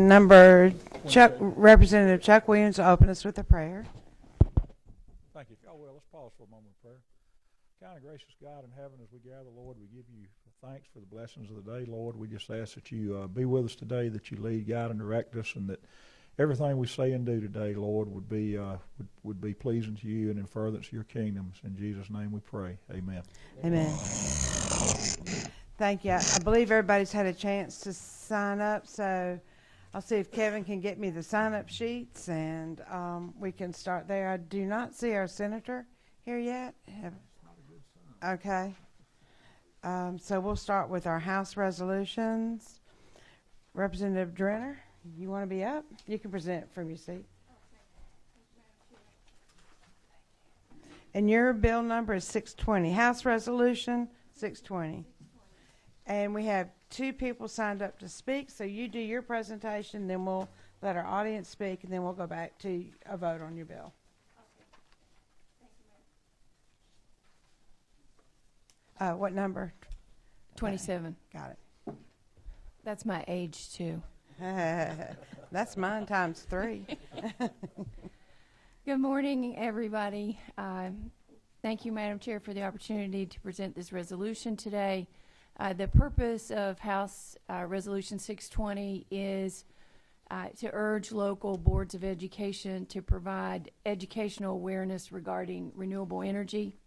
number, Representative Chuck Williams will open us with a prayer. Thank you. If y'all will, let's pause for a moment of prayer. Kind of gracious God in heaven, as we gather, Lord, we give you thanks for the blessings of the day, Lord. We just ask that you be with us today, that you lead, guide, and direct us, and that everything we say and do today, Lord, would be pleasing to you and in furtherance of your kingdoms. In Jesus' name we pray. Amen. Amen. Thank you. I believe everybody's had a chance to sign up, so I'll see if Kevin can get me the sign-up sheets, and we can start there. I do not see our senator here yet. Okay. So we'll start with our House resolutions. Representative Drenner, you want to be up? You can present from your seat. And your bill number is 620. House Resolution 620. And we have 2 people signed up to speak, so you do your presentation, then we'll let our audience speak, and then we'll go back to a vote on your bill. What number? 27. Got it. That's my age, too. That's mine times 3. Good morning, everybody. Thank you, Madam Chair, for the opportunity to present this resolution today. The purpose of House Resolution 620 is to urge local boards of education to provide educational awareness regarding renewable energy.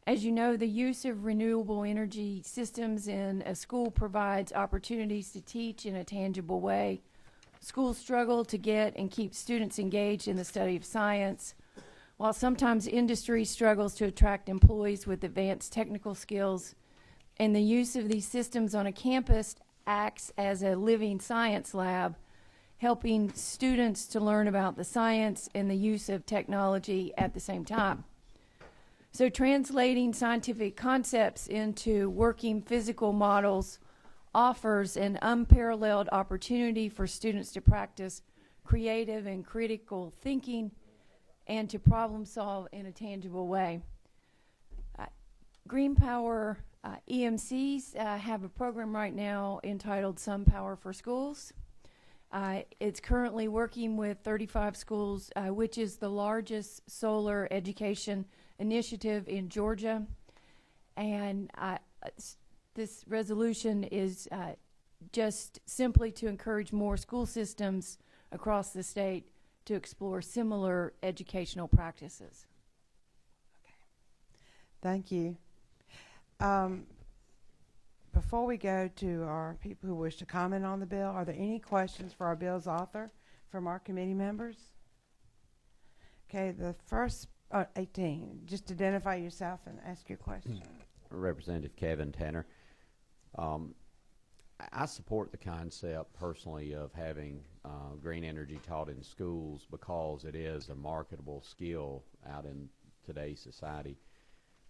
As you know, the use of renewable energy systems in a school provides opportunities to teach in a tangible way. Schools struggle to get and keep students engaged in the study of science, while sometimes industry struggles to attract employees with advanced technical skills. And the use of these systems on a campus acts as a living science lab, helping students to learn about the science and the use of technology at the same time. So translating scientific concepts into working physical models offers an unparalleled opportunity for students to practice creative and critical thinking and to problem solve in a tangible way. Green Power EMCs have a program right now entitled Sun Power for Schools. It's currently working with 35 schools, which is the largest solar education initiative in Georgia. And this resolution is just simply to encourage more school systems across the state to explore similar educational practices. Okay. Thank you. Before we go to our people who wish to comment on the bill, are there any questions for our bill's author from our committee members? Okay, the first 18. Just identify yourself and ask your question. Representative Kevin Tanner. I support the concept personally of having green energy taught in schools because it is a marketable skill out in today's society.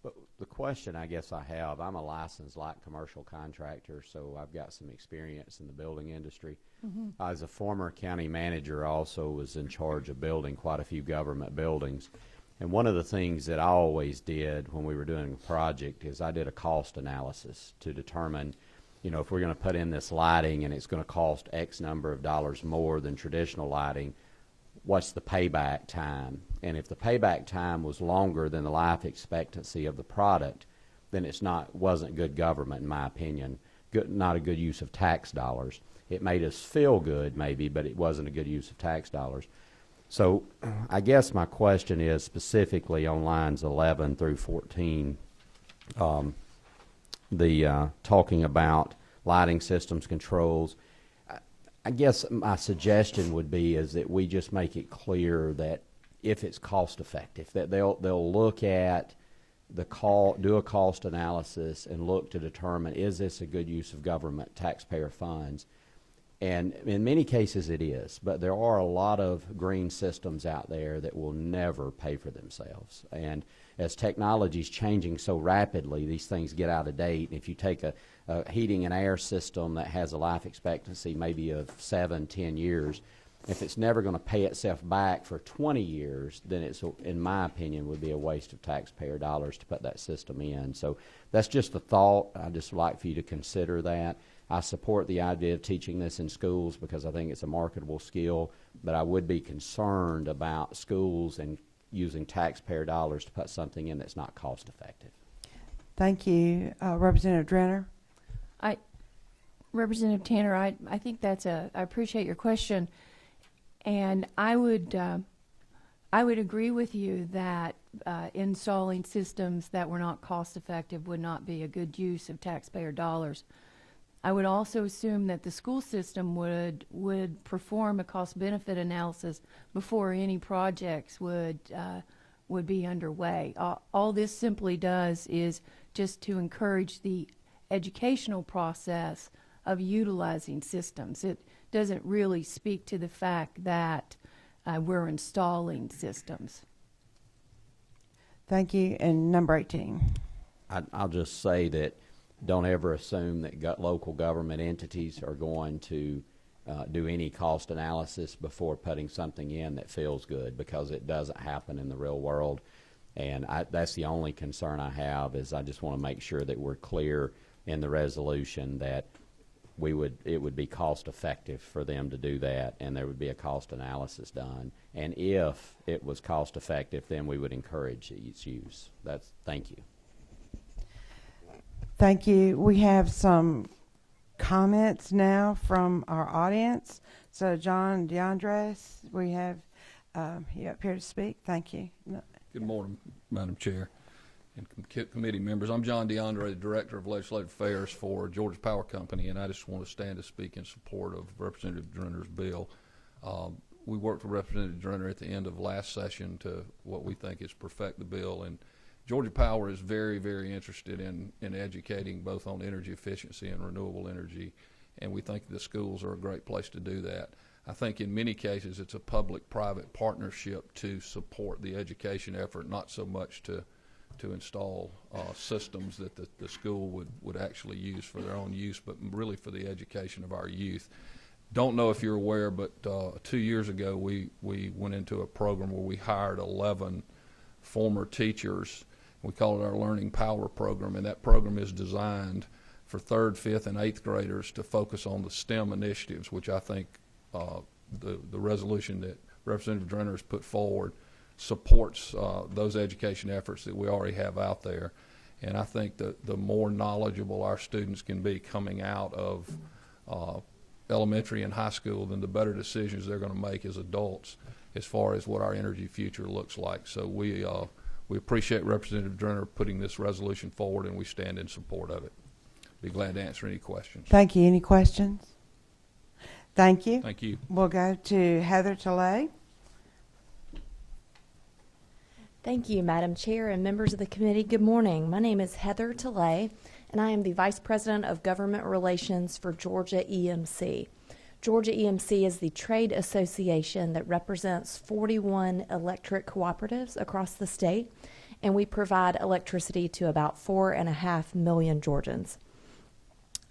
But the question I guess I have, I'm a licensed light commercial contractor, so I've got some experience in the building industry. Mm-hmm. As a former county manager, I also was in charge of building quite a few government buildings. And one of the things that I always did when we were doing a project is I did a cost analysis to determine, you know, if we're going to put in this lighting and it's going to cost X number of dollars more than traditional lighting, what's the payback time? And if the payback time was longer than the life expectancy of the product, then wasn't good government, in my opinion. Not a good use of tax dollars. It made us feel good, maybe, but it wasn't a good use of tax dollars. So I guess my question is specifically on lines 11 through 14, talking about lighting systems controls. I guess my suggestion would be is that we just make it clear that if it's cost effective, that they'll look at do a cost analysis and look to determine, is this a good use of government taxpayer funds? And in many cases it is, but there are a lot of green systems out there that will never pay for themselves. And as technology is changing so rapidly, these things get out of date. And if you take a heating and air system that has a life expectancy maybe of 7-10 years, if it's never going to pay itself back for 20 years, then it's, in my opinion, would be a waste of taxpayer dollars to put that system in. So that's just a thought. I'd just like for you to consider that. I support the idea of teaching this in schools because I think it's a marketable skill, but I would be concerned about schools and using taxpayer dollars to put something in that's not cost effective. Thank you. Representative Drenner? Representative Tanner, I think I appreciate your question, and I would agree with you that installing systems that were not cost effective would not be a good use of taxpayer dollars. I would also assume that the school system would perform a cost benefit analysis before any projects would be underway. All this simply does is just to encourage the educational process of utilizing systems. It doesn't really speak to the fact that we're installing systems. Thank you. And number 18. I'll just say that don't ever assume that local government entities are going to do any cost analysis before putting something in that feels good, because it doesn't happen in the real world. And that's the only concern I have, is I just want to make sure that we're clear in the resolution that it would be cost effective for them to do that, and there would be a cost analysis done. And if it was cost effective, then we would encourage its use. Thank you. Thank you. We have some comments now from our audience. So John DeAndres, we have you up here to speak. Thank you. Good morning, Madam Chair and committee members. I'm John DeAndre, the Director of Legislative Affairs for Georgia Power Company, and I just want to stand to speak in support of Representative Drenner's bill. We worked with Representative Drenner at the end of last session to what we think is perfect the bill, and Georgia Power is very, very interested in educating both on energy efficiency and renewable energy, and we think the schools are a great place to do that. I think in many cases it's a public-private partnership to support the education effort, not so much to install systems that the school would actually use for their own use, but really for the education of our youth. Don't know if you're aware, but 2 years ago we went into a program where we hired 11 former teachers. We call it our Learning Power program, and that program is designed for 3rd, 5th, and 8th graders to focus on the STEM initiatives, which I think the resolution that Representative Drenner has put forward supports those education efforts that we already have out there. And I think that the more knowledgeable our students can be coming out of elementary and high school, then the better decisions they're going to make as adults as far as what our energy future looks like. So we appreciate Representative Drenner putting this resolution forward, and we stand in support of it. Be glad to answer any questions. Thank you. Any questions? Thank you. Thank you. We'll go to Heather Tilley. Thank you, Madam Chair and members of the committee. Good morning. My name is Heather Tilley, and I am the Vice President of Government Relations for Georgia EMC. Georgia EMC is the trade association that represents 41 electric cooperatives across the state, and we provide electricity to about 4.5 million Georgians.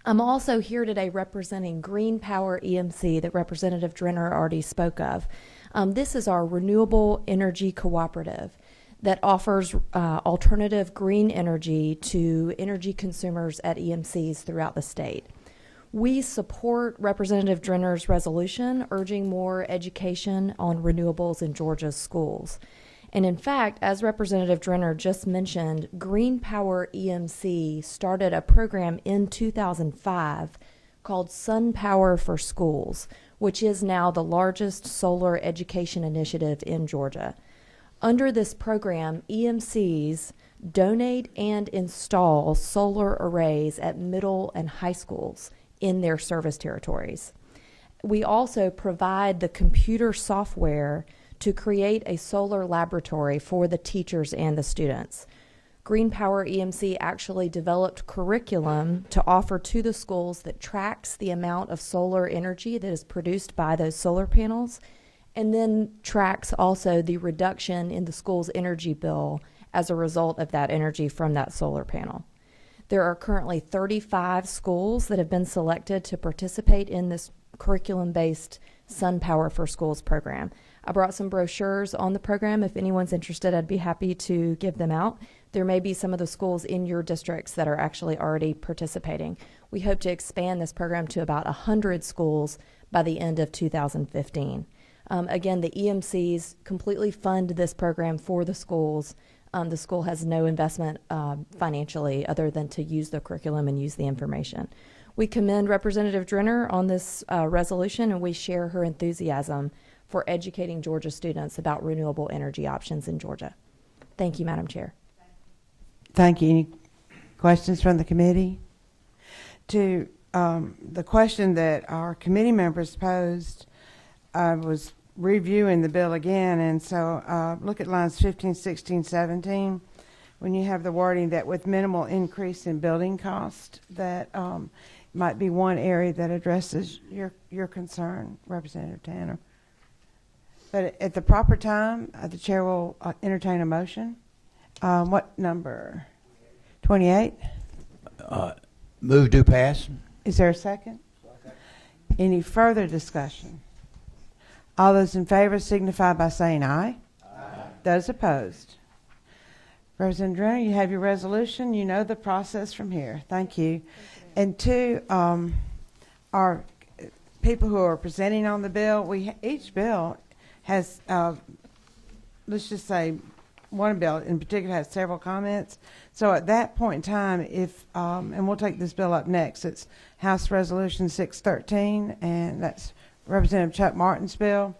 I'm also here today representing Green Power EMC that Representative Drenner already spoke of. This is our renewable energy cooperative that offers alternative green energy to energy consumers at EMCs throughout the state. We support Representative Drenner's resolution urging more education on renewables in Georgia's schools. And in fact, as Representative Drenner just mentioned, Green Power EMC started a program in 2005 called Sun Power for Schools, which is now the largest solar education initiative in Georgia. Under this program, EMCs donate and install solar arrays at middle and high schools in their service territories. We also provide the computer software to create a solar laboratory for the teachers and the students. Green Power EMC actually developed curriculum to offer to the schools that tracks the amount of solar energy that is produced by those solar panels, and then tracks also the reduction in the school's energy bill as a result of that energy from that solar panel. There are currently 35 schools that have been selected to participate in this curriculum-based Sun Power for Schools program. I brought some brochures on the program. If anyone's interested, I'd be happy to give them out. there may be some of the schools in your districts that are actually already participating. We hope to expand this program to about 100 schools by the end of 2015. Again, the EMCs completely fund this program for the schools. The school has no investment financially other than to use the curriculum and use the information. We commend Representative Drenner on this resolution, and we share her enthusiasm for educating Georgia students about renewable energy options in Georgia. Thank you, Madam Chair. Thank you. Any questions from the committee? To the question that our committee members posed, I was reviewing the bill again, and so look at lines 15, 16, 17. When you have the wording that with minimal increase in building cost, that might be one area that addresses your concern, Representative Tanner. But at the proper time, the chair will entertain a motion. What number? 28? Move to pass. Is there a second? Any further discussion? All those in favor signify by saying aye. Aye. Those opposed? Representative Drenner, you have your resolution. You know the process from here. Thank you. And two, our people who are presenting on the bill, each bill has, let's just say, one bill in particular has several comments. So at that point in time, if, and we'll take this bill up next, it's House Resolution 613, and that's Representative Chuck Martin's bill.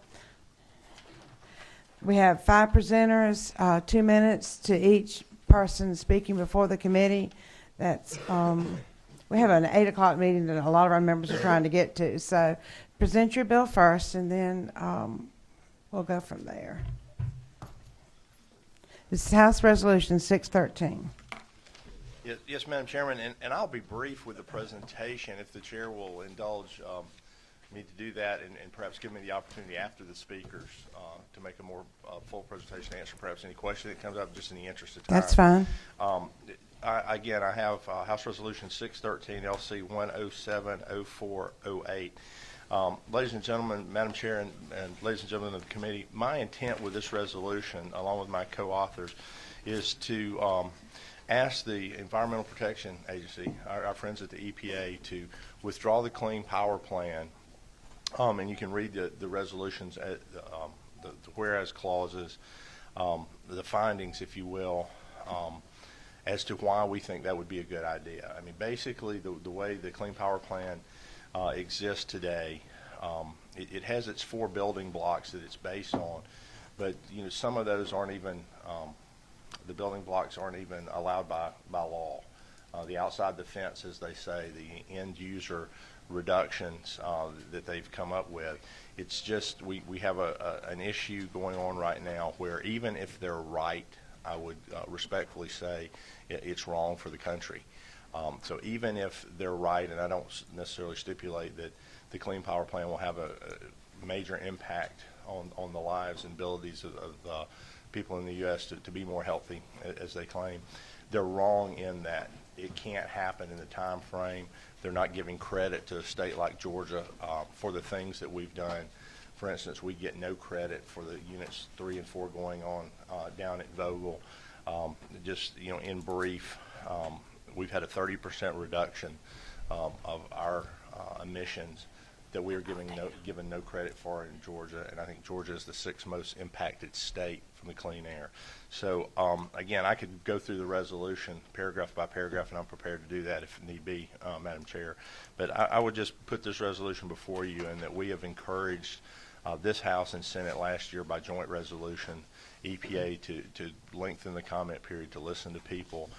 We have 5 presenters, 2 minutes to each person speaking before the committee. That's we have an 8 o'clock meeting that a lot of our members are trying to get to. So present your bill first, and then we'll go from there. This is House Resolution 613. Yes, Madam Chairman, and I'll be brief with the presentation if the chair will indulge me to do that, and perhaps give me the opportunity after the speakers to make a more full presentation, answer perhaps any question that comes up just in the interest of time. That's fine. Again, I have House Resolution 613, LC 1070408. Ladies and gentlemen, Madam Chair, and ladies and gentlemen of the committee, my intent with this resolution, along with my co-authors, is to ask the Environmental Protection Agency, our friends at the EPA, to withdraw the Clean Power Plan. And you can read the resolutions, the whereas clauses, the findings, if you will, as to why we think that would be a good idea. I mean, basically, the way the Clean Power Plan exists today, it has its 4 building blocks that it's based on, but some of those aren't even the building blocks aren't even allowed by law. The outside the fence, as they say, the end user reductions that they've come up with. It's just we have an issue going on right now where even if they're right, I would respectfully say it's wrong for the country. So even if they're right, and I don't necessarily stipulate that the Clean Power Plan will have a major impact on the lives and abilities of people in the U.S. to be more healthy, as they claim, they're wrong in that it can't happen in the time frame. They're not giving credit to a state like Georgia for the things that we've done. For instance, we get no credit for the units 3 and 4 going on down at Vogel. Just in brief, we've had a 30% reduction of our emissions that we are given no credit for in Georgia, and I think Georgia is the 6th most impacted state from the clean air. So again, I could go through the resolution paragraph by paragraph, and I'm prepared to do that if need be, Madam Chair. But I would just put this resolution before you, and that we have encouraged this House and Senate last year by joint resolution, EPA to lengthen the comment period, to listen to people.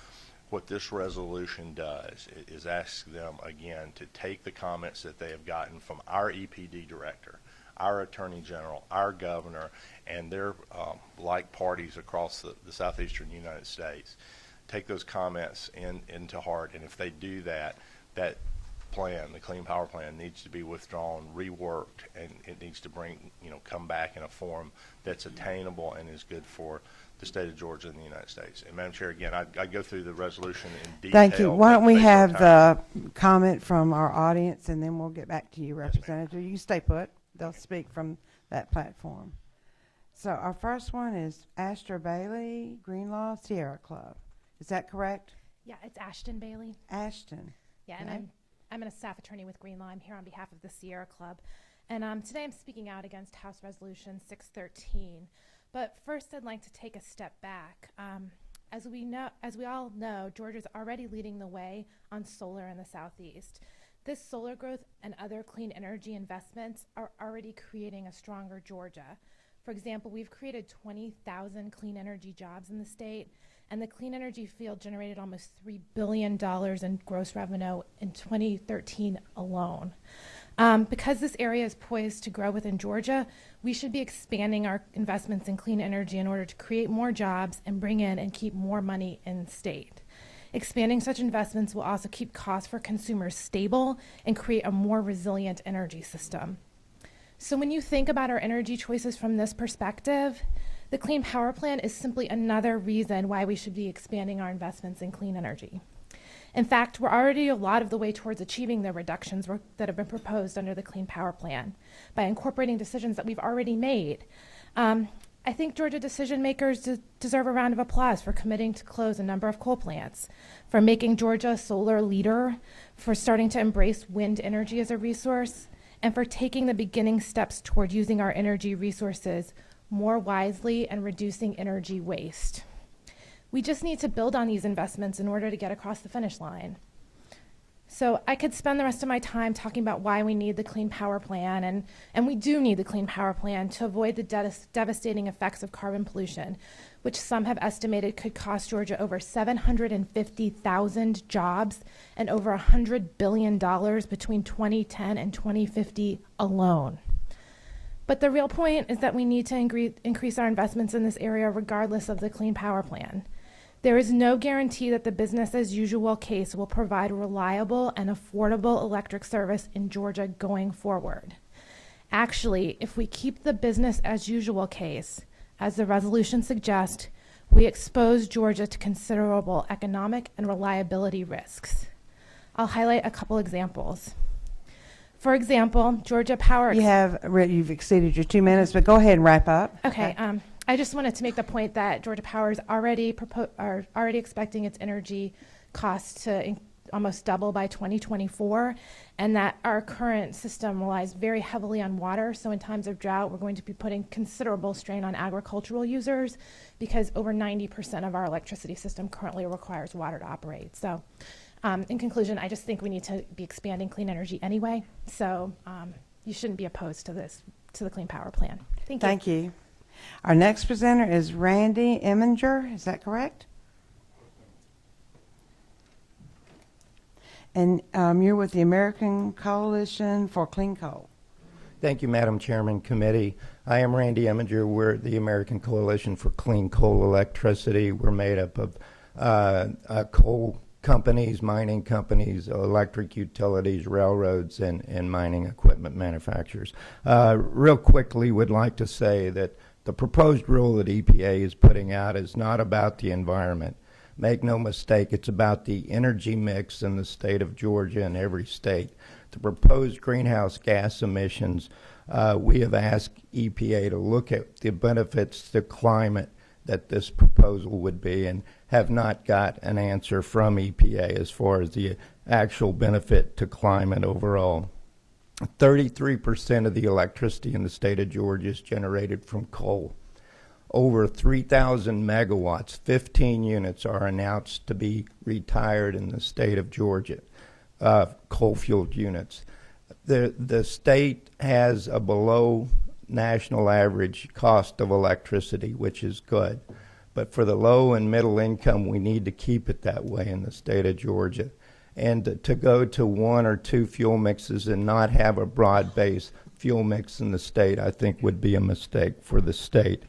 What this resolution does is ask them, again, to take the comments that they have gotten from our EPD director, our Attorney General, our Governor, and their like parties across the southeastern United States. Take those comments into heart, and if they do that, that plan, the Clean Power Plan, needs to be withdrawn, reworked, and it needs to come back in a form that's attainable and is good for the state of Georgia and the United States. And Madam Chair, again, I'd go through the resolution in detail. Thank you. Why don't we have the comment from our audience, and then we'll get back to you, Representative. You stay put. They'll speak from that platform. So our first one is Astor Bailey, Greenlaw Sierra Club. Is that correct? Yeah, it's Ashton Bailey. Ashton. Yeah, and Okay. I'm a staff attorney with Green Lime here on behalf of the Sierra Club. And today I'm speaking out against House Resolution 613. But first I'd like to take a step back. As we all know, Georgia's already leading the way on solar in the Southeast. This solar growth and other clean energy investments are already creating a stronger Georgia. For example, we've created 20,000 clean energy jobs in the state, and the clean energy field generated almost $3 billion in gross revenue in 2013 alone. Because this area is poised to grow within Georgia, we should be expanding our investments in clean energy in order to create more jobs and bring in and keep more money in the state. Expanding such investments will also keep costs for consumers stable and create a more resilient energy system. So when you think about our energy choices from this perspective, the Clean Power Plan is simply another reason why we should be expanding our investments in clean energy. In fact, we're already a lot of the way towards achieving the reductions that have been proposed under the Clean Power Plan by incorporating decisions that we've already made. I think Georgia decision makers deserve a round of applause for committing to close a number of coal plants, for making Georgia a solar leader, for starting to embrace wind energy as a resource, and for taking the beginning steps toward using our energy resources more wisely and reducing energy waste. We just need to build on these investments in order to get across the finish line. So I could spend the rest of my time talking about why we need the Clean Power Plan, and we do need the Clean Power Plan to avoid the devastating effects of carbon pollution, which some have estimated could cost Georgia over 750,000 jobs and over $100 billion between 2010 and 2050 alone. But the real point is that we need to increase our investments in this area regardless of the Clean Power Plan. There is no guarantee that the business as usual case will provide reliable and affordable electric service in Georgia going forward. Actually, if we keep the business as usual case, as the resolution suggests, we expose Georgia to considerable economic and reliability risks. I'll highlight a couple examples. For example, Georgia Power... You've exceeded your 2 minutes, but go ahead and wrap up. Okay. I just wanted to make the point that Georgia Power is already expecting its energy costs to almost double by 2024, and that our current system relies very heavily on water. So in times of drought, we're going to be putting considerable strain on agricultural users because over 90% of our electricity system currently requires water to operate. So in conclusion, I just think we need to be expanding clean energy anyway. So you shouldn't be opposed to the Clean Power Plan. Thank you. Thank you. Our next presenter is Randy Eminger. Is that correct? And you're with the American Coalition for Clean Coal. Thank you, Madam Chairman, Committee. I am Randy Eminger. We're the American Coalition for Clean Coal Electricity. We're made up of coal companies, mining companies, electric utilities, railroads, and mining equipment manufacturers. Real quickly, would like to say that the proposed rule that EPA is putting out is not about the environment. Make no mistake, it's about the energy mix in the state of Georgia and every state. The proposed greenhouse gas emissions, we have asked EPA to look at the benefits to climate that this proposal would be and have not got an answer from EPA as far as the actual benefit to climate overall. 33% of the electricity in the state of Georgia is generated from coal. Over 3,000 megawatts, 15 units are announced to be retired in the state of Georgia, coal-fueled units. The state has a below national average cost of electricity, which is good. But for the low and middle income, we need to keep it that way in the state of Georgia. And to go to one or two fuel mixes and not have a broad-based fuel mix in the state, I think would be a mistake for the state.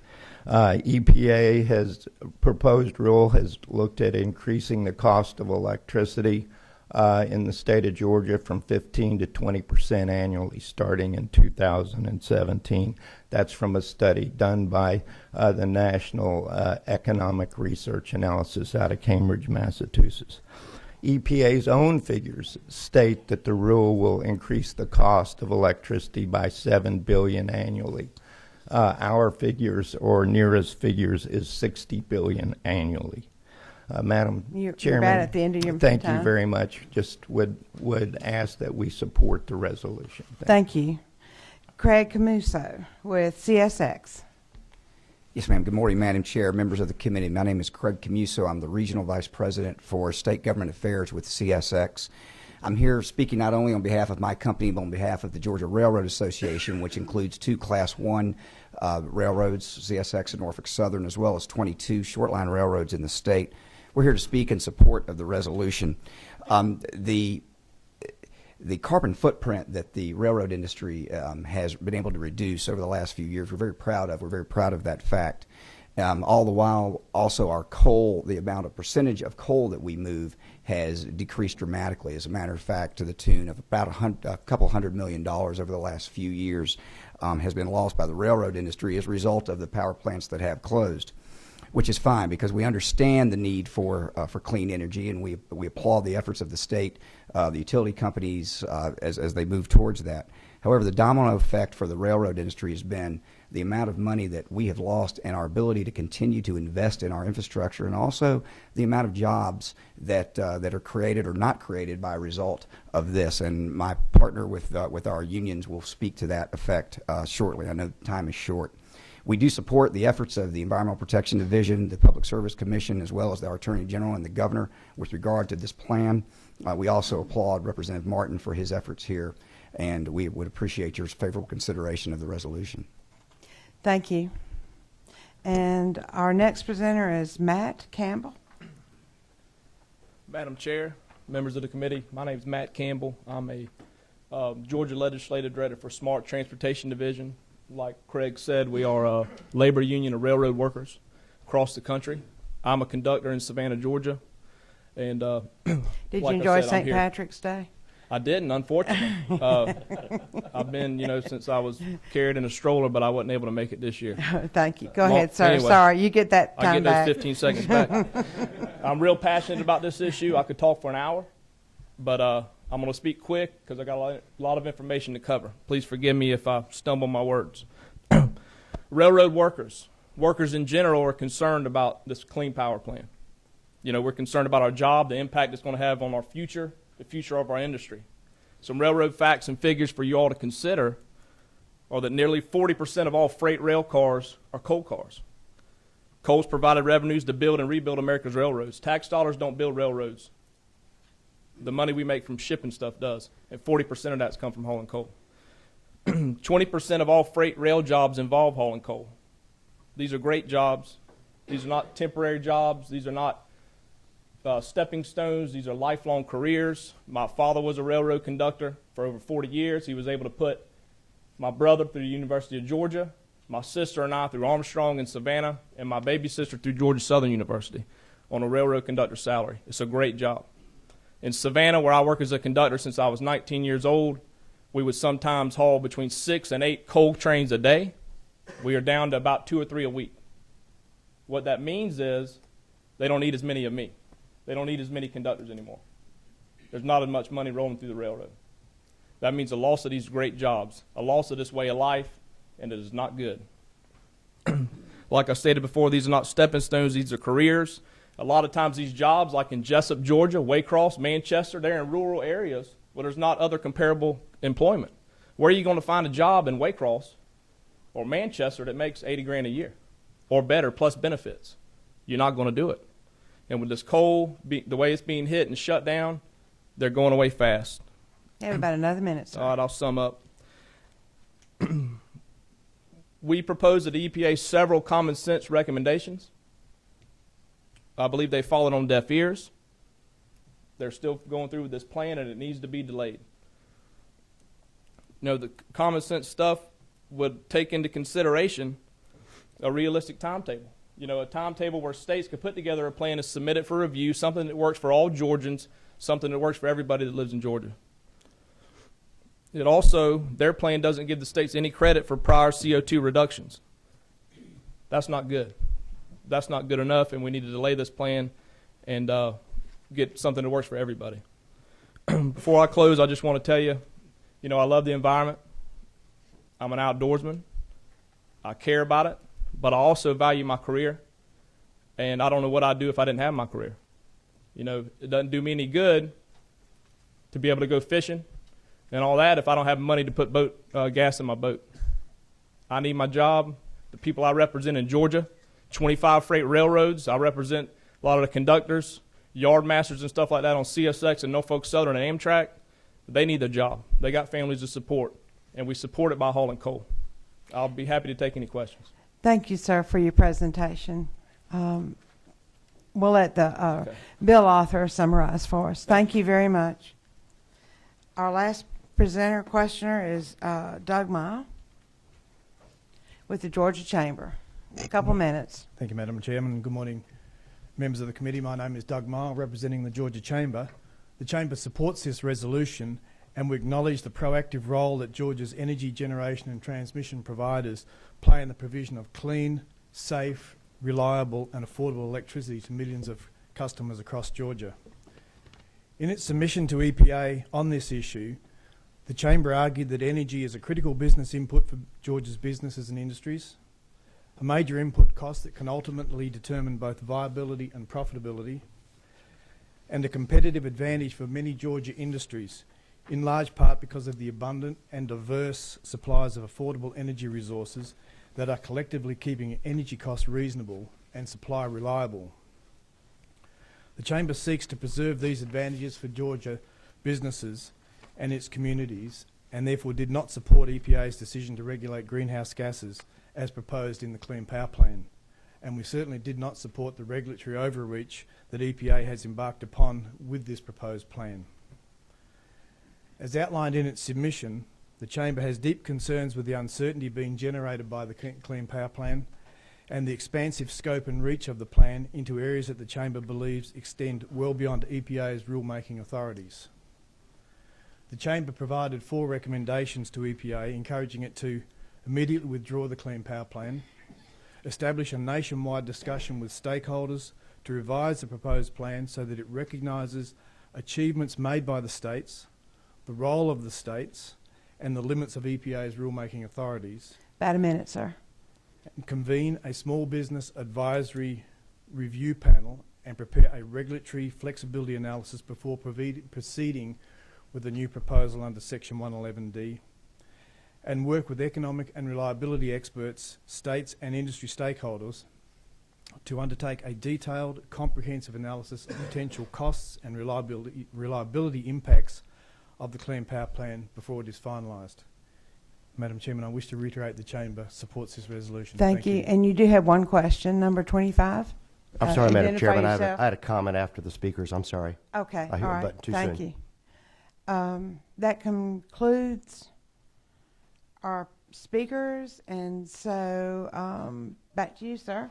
EPA has proposed rule has looked at increasing the cost of electricity in the state of Georgia from 15 to 20% annually starting in 2017. That's from a study done by the National Economic Research Analysis out of Cambridge, Massachusetts. EPA's own figures state that the rule will increase the cost of electricity by $7 billion annually. Our figures, or NERA's figures, is $60 billion annually. Madam You're Chairman, about at the end of your thank time. you very much. Just would ask that we support the resolution. Thank you. Craig Camuso with CSX. Yes, ma'am. Good morning, Madam Chair, members of the committee. My name is Craig Camuso. I'm the Regional Vice President for State Government Affairs with CSX. I'm here speaking not only on behalf of my company, but on behalf of the Georgia Railroad Association, which includes 2 Class 1 railroads, CSX and Norfolk Southern, as well as 22 short-line railroads in the state. We're here to speak in support of the resolution. The carbon footprint that the railroad industry has been able to reduce over the last few years, we're very proud of. We're very proud of that fact. All the while, also our coal, the amount of percentage of coal that we move has decreased dramatically. As a matter of fact, to the tune of about a couple $100 million over the last few years has been lost by the railroad industry as a result of the power plants that have closed, which is fine because we understand the need for clean energy, and we applaud the efforts of the state, the utility companies as they move towards that. However, the domino effect for the railroad industry has been the amount of money that we have lost and our ability to continue to invest in our infrastructure, and also the amount of jobs that are created or not created by a result of this. And my partner with our unions will speak to that effect shortly. I know time is short. We do support the efforts of the Environmental Protection Division, the Public Service Commission, as well as our Attorney General and the Governor with regard to this plan. We also applaud Representative Martin for his efforts here, and we would appreciate your favorable consideration of the resolution. Thank you. And our next presenter is Matt Campbell. Madam Chair, members of the committee, my name is Matt Campbell. I'm a Georgia Legislative Director for Smart Transportation Division. Like Craig said, we are a labor union of railroad workers across the country. I'm a conductor in Savannah, Georgia. And Did you like enjoy I said, St. Patrick's Day? I didn't, unfortunately. I've been, since I was carried in a stroller, but I wasn't able to make it this year. Thank you. Go ahead, sir. Anyway, Sorry, you get that time I get back. those 15 seconds back. I'm real passionate about this issue. I could talk for an hour, but I'm going to speak quick because I got a lot of information to cover. Please forgive me if I stumble my words. Railroad workers in general are concerned about this clean power plan. We're concerned about our job, the impact it's going to have on our future, the future of our industry. Some railroad facts and figures for you all to consider are that nearly 40% of all freight rail cars are coal cars. Coal's provided revenues to build and rebuild America's railroads. Tax dollars don't build railroads. The money we make from shipping stuff does, and 40% of that's come from hauling coal. 20% of all freight rail jobs involve hauling coal. These are great jobs. These are not temporary jobs. These are not stepping stones. These are lifelong careers. My father was a railroad conductor for over 40 years. He was able to put my brother through the University of Georgia, my sister and I through Armstrong and Savannah, and my baby sister through Georgia Southern University on a railroad conductor salary. It's a great job. In Savannah, where I work as a conductor since I was 19 years old, we would sometimes haul between 6 and 8 coal trains a day. We are down to about 2 or 3 a week. What that means is they don't need as many of me. They don't need as many conductors anymore. There's not as much money rolling through the railroad. That means a loss of these great jobs, a loss of this way of life, and it is not good. Like I stated before, these are not stepping stones, these are careers. A lot of times these jobs, like in Jessup, Georgia, Waycross, Manchester, they're in rural areas where there's not other comparable employment. Where are you going to find a job in Waycross or Manchester that makes $80,000 a year or better plus benefits? You're not going to do it. And with this coal, the way it's being hit and shut down, they're going away fast. You have about another minute, sir. All right, I'll sum up. We proposed to the EPA several common sense recommendations. I believe they followed on deaf ears. They're still going through with this plan, and it needs to be delayed. The common sense stuff would take into consideration a realistic timetable. A timetable where states could put together a plan to submit it for review, something that works for all Georgians, something that works for everybody that lives in Georgia. It also, their plan doesn't give the states any credit for prior CO2 reductions. That's not good. That's not good enough, and we need to delay this plan and get something that works for everybody. Before I close, I just want to tell you, I love the environment. I'm an outdoorsman. I care about it, but I also value my career. and I don't know what I'd do if I didn't have my career. You know, it doesn't do me any good to be able to go fishing and all that if I don't have money to put gas in my boat. I need my job. The people I represent in Georgia, 25 freight railroads. I represent a lot of the conductors, yard masters and stuff like that on CSX and Norfolk Southern and Amtrak. They need their job. They got families to support, and we support it by hauling coal. I'll be happy to take any questions. Thank you, sir, for your presentation. We'll let the bill author summarize for us. Thank you very much. Our last presenter questioner is Doug Mile with the Georgia Chamber. A couple minutes. Thank you, Madam Chairman. Good morning, members of the committee. My name is Doug Mile, representing the Georgia Chamber. The Chamber supports this resolution, and we acknowledge the proactive role that Georgia's energy generation and transmission providers play in the provision of clean, safe, reliable and affordable electricity to millions of customers across Georgia. In its submission to EPA on this issue, the Chamber argued that energy is a critical business input for Georgia's businesses and industries, a major input cost that can ultimately determine both viability and profitability, and a competitive advantage for many Georgia industries, in large part because of the abundant and diverse supplies of affordable energy resources that are collectively keeping energy costs reasonable and supply reliable. The Chamber seeks to preserve these advantages for Georgia businesses and its communities, and therefore did not support EPA's decision to regulate greenhouse gases as proposed in the Clean Power Plan. And we certainly did not support the regulatory overreach that EPA has embarked upon with this proposed plan. As outlined in its submission, the Chamber has deep concerns with the uncertainty being generated by the Clean Power Plan and the expansive scope and reach of the plan into areas that the Chamber believes extend well beyond EPA's rulemaking authorities. The Chamber provided 4 recommendations to EPA, encouraging it to immediately withdraw the Clean Power Plan, establish a nationwide discussion with stakeholders to revise the proposed plan so that it recognises achievements made by the states, the role of the states, and the limits of EPA's rulemaking authorities. About a minute, sir. And convene a small business advisory review panel and prepare a regulatory flexibility analysis before proceeding with the new proposal under Section 111D, and work with economic and reliability experts, states and industry stakeholders to undertake a detailed, comprehensive analysis of potential costs and reliability impacts of the Clean Power Plan before it is finalised. Madam Chairman, I wish to reiterate the Chamber supports this resolution. Thank you. And you do have one question, number 25. I'm sorry, Madam Chairman. I yourself. had a comment after the speakers. I'm sorry. Okay, I hit all the right. button too Thank soon. you. That concludes our speakers, and so back to you, sir.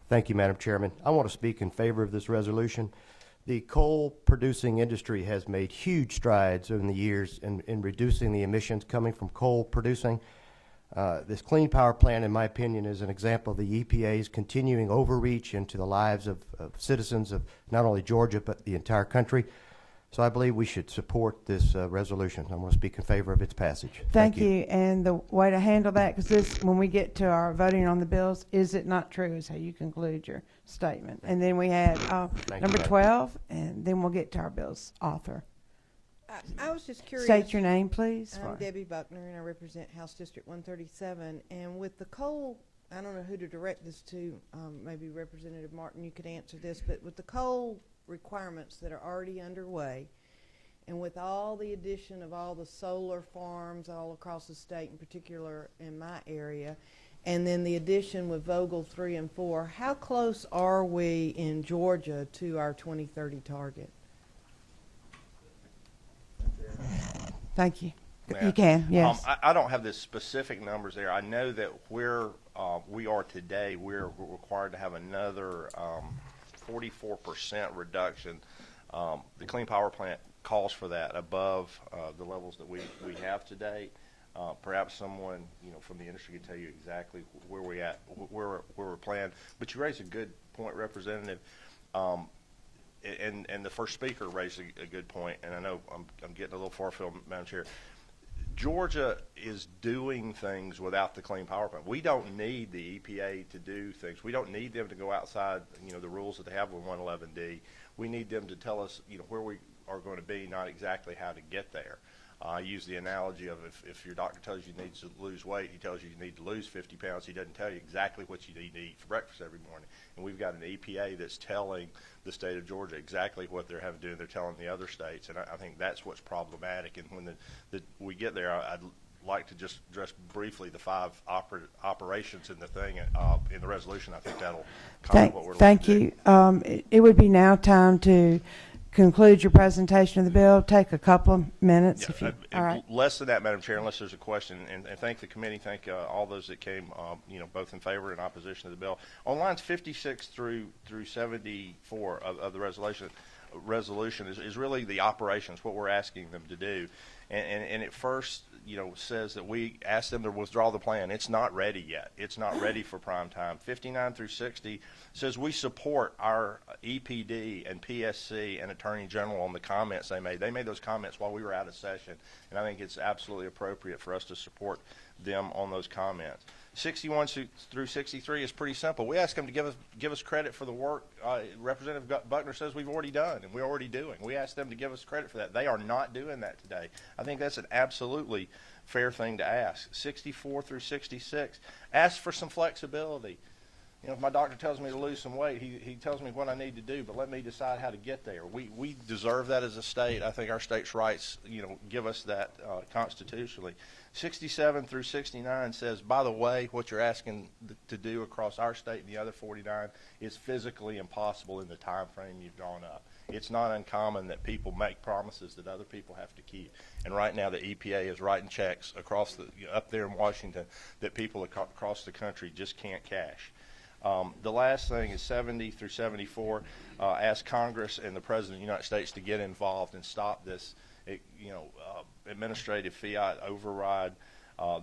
Thank you, Madam Chairman. I want to speak in favor of this resolution. The coal-producing industry has made huge strides over the years in reducing the emissions coming from coal producing. This Clean Power Plan, in my opinion, is an example of the EPA's continuing overreach into the lives of citizens of not only Georgia but the entire country. So I believe we should support this resolution. I'm going to speak in favor of its passage. Thank you. And the way to handle that, because this, when we get to our voting on the bills, is it not true is how you conclude your statement. And then we had number 12, and then we'll get to our bills author. I was just curious. State your name, please. I'm Debbie Buckner, and I represent House District 137. And with the coal, I don't know who to direct this to. Maybe Representative Martin, you could answer this. But with the coal requirements that are already underway, and with all the addition of all the solar farms all across the state, in particular in my area, and then the addition with Vogel 3 and 4, how close are we in Georgia to our 2030 target? Thank you. Yeah. You can, yes. I don't have the specific numbers there. I know that where we are today, we're required to have another 44% reduction. The Clean Power Plant calls for that above the levels that we have today. Perhaps someone from the industry can tell you exactly where we're at, where we're planned. But you raised a good point, Representative. And the first speaker raised a good point, and I know I'm getting a little far afield, Madam Chair. Georgia is doing things without the Clean Power Plan. We don't need the EPA to do things. We don't need them to go outside, the rules that they have with 111D. We need them to tell us, where we are going to be, not exactly how to get there. I use the analogy of if your doctor tells you need to lose weight, he tells you you need to lose 50 pounds. He doesn't tell you exactly what you need to eat for breakfast every morning. And we've got an EPA that's telling the state of Georgia exactly what they're having to do. They're telling the other states, and I think that's what's problematic. And when we get there, I'd like to just address briefly the 5 operations in the thing in the resolution. I think that'll cover what we're looking to do. Thank you. It would be now time to conclude your presentation of the bill. Take a couple of minutes. Yeah, if you, all right. Less than that, Madam Chair, unless there's a question. And thank the committee. Thank all those that came, both in favor and opposition to the bill. On lines 56 through 74 of the resolution is really the operations, what we're asking them to do. And it first, says that we asked them to withdraw the plan. It's not ready yet. It's not ready for prime time. 59 through 60 says we support our EPD and PSC and Attorney General on the comments they made. They made those comments while we were out of session, and I think it's absolutely appropriate for us to support them on those comments. 61 through 63 is pretty simple. We ask them to give us credit for the work Representative Buckner says we've already done and we're already doing. We ask them to give us credit for that. They are not doing that today. I think that's an absolutely fair thing to ask. 64 through 66, ask for some flexibility. If my doctor tells me to lose some weight, he tells me what I need to do, but let me decide how to get there. We deserve that as a state. I think our state's rights, give us that constitutionally. 67 through 69 says, by the way, what you're asking to do across our state and the other 49 is physically impossible in the time frame you've drawn up. It's not uncommon that people make promises that other people have to keep. And right now the EPA is writing checks up there in Washington that people across the country just can't cash. The last thing is 70 through 74. Ask Congress and the President of the United States to get involved and stop this, administrative fiat override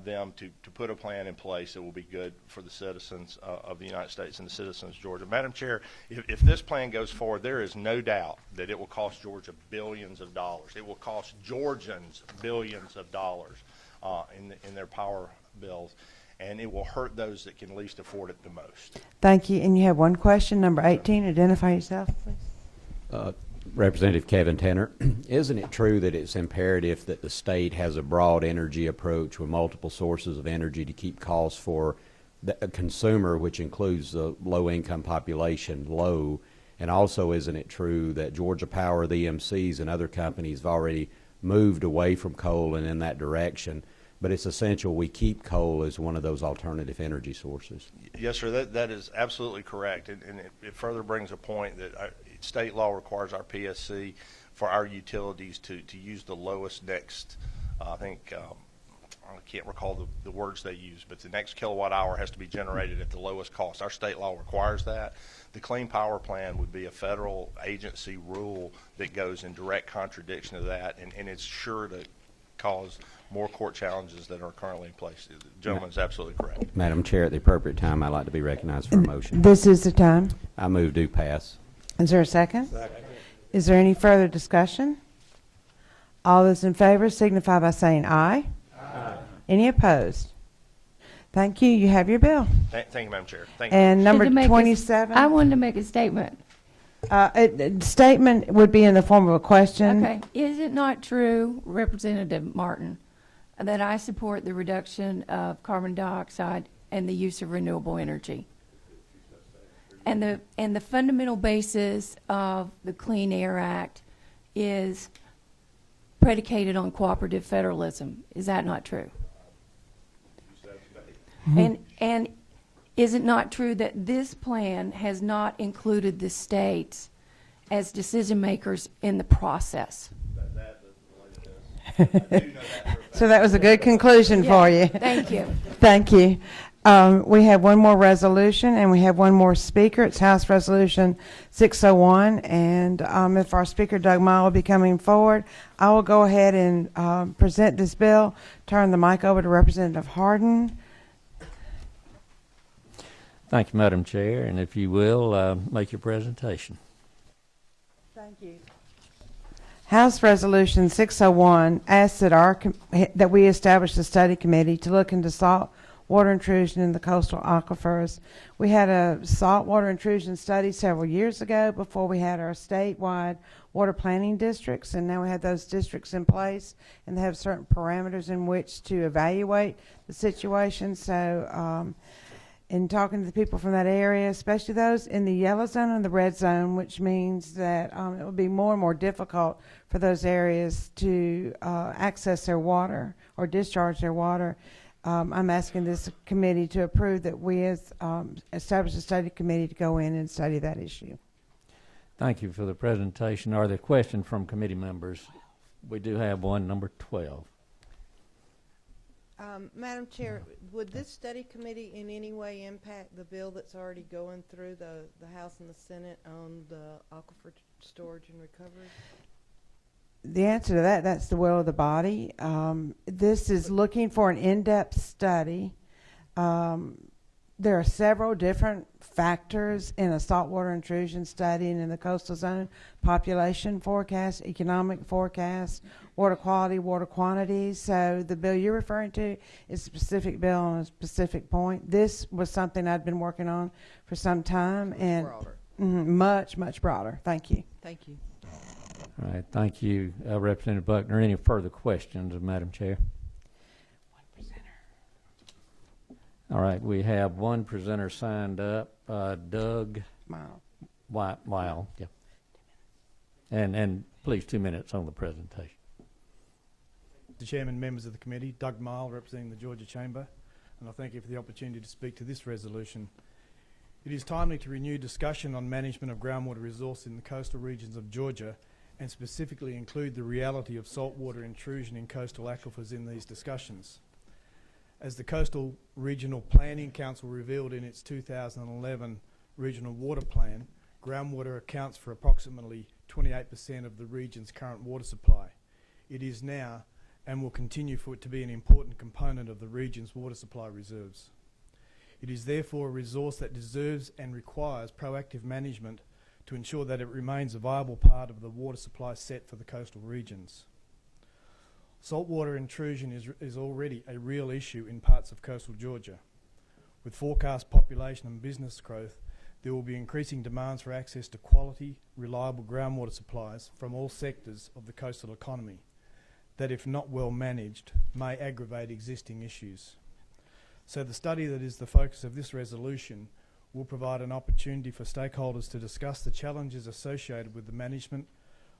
them to put a plan in place that will be good for the citizens of the United States and the citizens of Georgia. Madam Chair, if this plan goes forward, there is no doubt that it will cost Georgia billions of dollars. It will cost Georgians billions of dollars in their power bills. And it will hurt those that can least afford it the most. Thank you. And you have one question, number 18. Identify yourself, please. Representative Kevin Tanner, isn't it true that it's imperative that the state has a broad energy approach with multiple sources of energy to keep costs for the consumer, which includes the low-income population, low? And also, isn't it true that Georgia Power, the EMCs, and other companies have already moved away from coal and in that direction? But it's essential we keep coal as one of those alternative energy sources. Yes, sir, that is absolutely correct. And it further brings a point that state law requires our PSC for our utilities to use the lowest next, I can't recall the words they use, but the next kilowatt hour has to be generated at the lowest cost. Our state law requires that. The Clean Power Plan would be a federal agency rule that goes in direct contradiction of that, and it's sure to cause more court challenges that are currently in place. The gentleman is absolutely correct. Madam Chair, at the appropriate time, I'd like to be recognized for a motion. This is the time. I move do pass. Is there a second? Second. Is there any further discussion? All those in favor signify by saying aye. Aye. Any opposed? Thank you. You have your bill. Thank you, Madam Chair. Thank you. And number 27. I wanted to make a statement. Statement would be in the form of a question. Okay. Is it not true, Representative Martin, that I support the reduction of carbon dioxide and the use of renewable energy? And the fundamental basis of the Clean Air Act is predicated on cooperative federalism. Is that not true? Mm-hmm. And is it not true that this plan has not included the states as decision makers in the process? So that was a good conclusion for you. Thank you. Thank you. We have one more resolution and we have one more speaker. It's House Resolution 601. And if our speaker, Doug Mile, will be coming forward, I will go ahead and present this bill. Turn the mic over to Representative Harden. Thank you, Madam Chair. And if you will, make your presentation. Thank you. House Resolution 601 asks that we establish a study committee to look into salt water intrusion in the coastal aquifers. We had a saltwater intrusion study several years ago before we had our statewide water planning districts, and now we have those districts in place, and they have certain parameters in which to evaluate the situation. So in talking to the people from that area, especially those in the yellow zone and the red zone, which means that it will be more and more difficult for those areas to access their water or discharge their water. I'm asking this committee to approve that we establish a study committee to go in and study that issue. Thank you for the presentation. Are there questions from committee members? We do have one, number 12. Madam Chair, would this study committee in any way impact the bill that's already going through the House and the Senate on the aquifer storage and recovery? The answer to that's the will of the body. This is looking for an in-depth study. There are several different factors in a saltwater intrusion study and in the coastal zone: population forecast, economic forecast, water quality, water quantities. So the bill you're referring to is a specific bill on a specific point. This was something I'd been working on for some time, and much, much broader. Thank you. Thank you. All right, thank you, Representative Buckner. Any further questions of Madam Chair? One presenter. All right, we have one presenter signed up, Doug Weil. Yeah. And please, 2 minutes on the presentation. Mr. Chairman, members of the committee, Doug Mile, representing the Georgia Chamber, and I thank you for the opportunity to speak to this resolution. It is timely to renew discussion on management of groundwater resource in the coastal regions of Georgia, and specifically include the reality of saltwater intrusion in coastal aquifers in these discussions. As the Coastal Regional Planning Council revealed in its 2011 Regional Water Plan, groundwater accounts for approximately 28% of the region's current water supply. It is now and will continue for it to be an important component of the region's water supply reserves. It is therefore a resource that deserves and requires proactive management to ensure that it remains a viable part of the water supply set for the coastal regions. Saltwater intrusion is already a real issue in parts of coastal Georgia. With forecast population and business growth, there will be increasing demands for access to quality, reliable groundwater supplies from all sectors of the coastal economy that, if not well managed, may aggravate existing issues. So the study that is the focus of this resolution will provide an opportunity for stakeholders to discuss the challenges associated with the management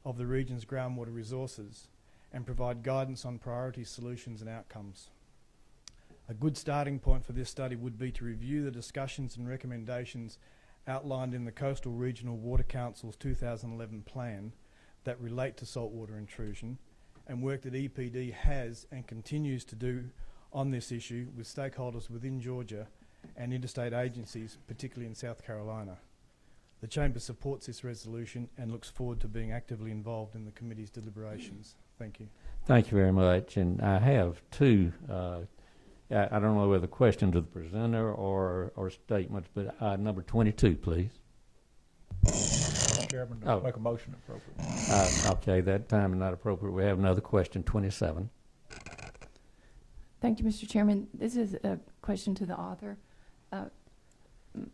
of the region's groundwater resources and provide guidance on priority solutions and outcomes. A good starting point for this study would be to review the discussions and recommendations outlined in the Coastal Regional Water Council's 2011 plan that relate to saltwater intrusion, and work that EPD has and continues to do on this issue with stakeholders within Georgia and interstate agencies, particularly in South Carolina. The Chamber supports this resolution and looks forward to being actively involved in the committee's deliberations. Thank you. Thank you very much. And I have two, I don't know whether questions of the presenter or statements, but number 22, please. Chairman, make a motion appropriate. Okay, that time is not appropriate. We have another question, 27. Thank you, Mr. Chairman. This is a question to the author.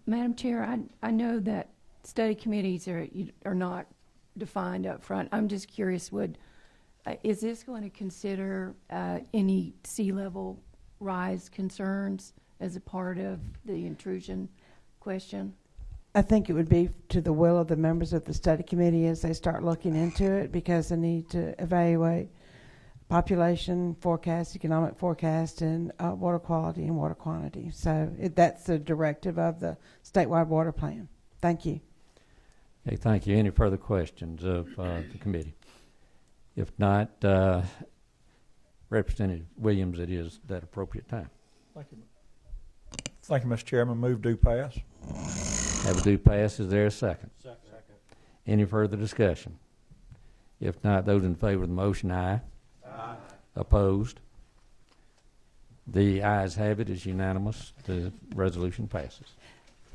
Madam Chair, I know that study committees are not defined up front. I'm just curious, is this going to consider any sea level rise concerns as a part of the intrusion question? I think it would be to the will of the members of the study committee as they start looking into it, because they need to evaluate population forecast, economic forecast, and water quality and water quantity. So that's the directive of the statewide water plan. Thank you. Okay, thank you. Any further questions of the committee? If not, Representative Williams, it is that appropriate time. Thank you. Thank you, Mr. Chairman. Move do pass. Have a do pass. Is there a second? Second. Any further discussion? If not, those in favor of the motion, aye. Aye. Opposed? The ayes have it. It's unanimous. The resolution passes.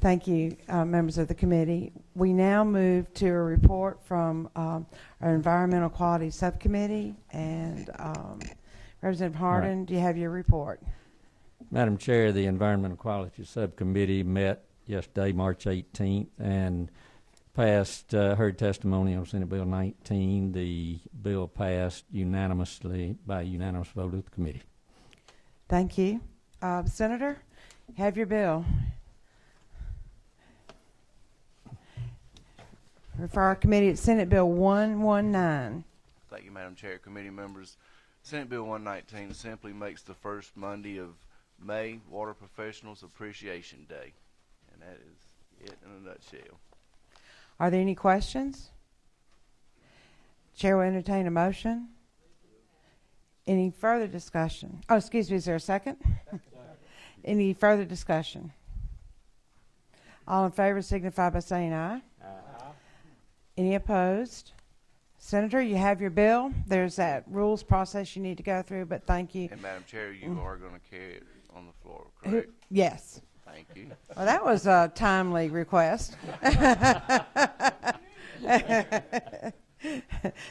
Thank you, members of the committee. We now move to a report from our Environmental Quality Subcommittee. And Representative Hardin, do you have your report? Madam Chair, the Environmental Quality Subcommittee met yesterday, March 18th, and passed, heard testimony on Senate Bill 19. The bill passed unanimously by unanimous vote of the committee. Thank you. Senator, have your bill. For our committee, it's Senate Bill 119. Thank you, Madam Chair, committee members. Senate Bill 119 simply makes the first Monday of May Water Professionals Appreciation Day. And that is it in a nutshell. Are there any questions? Chair will entertain a motion. Any further discussion? Oh, excuse me, is there a second? Any further discussion? All in favor signify by saying aye. Aye. Any opposed? Senator, you have your bill. There's that rules process you need to go through, but thank you. And Madam Chair, you are going to carry it on the floor, correct? Yes. Thank you. Well, that was a timely request.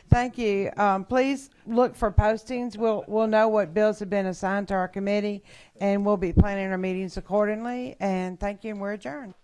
Thank you. Please look for postings. We'll know what bills have been assigned to our committee, and we'll be planning our meetings accordingly. And thank you, and we're adjourned.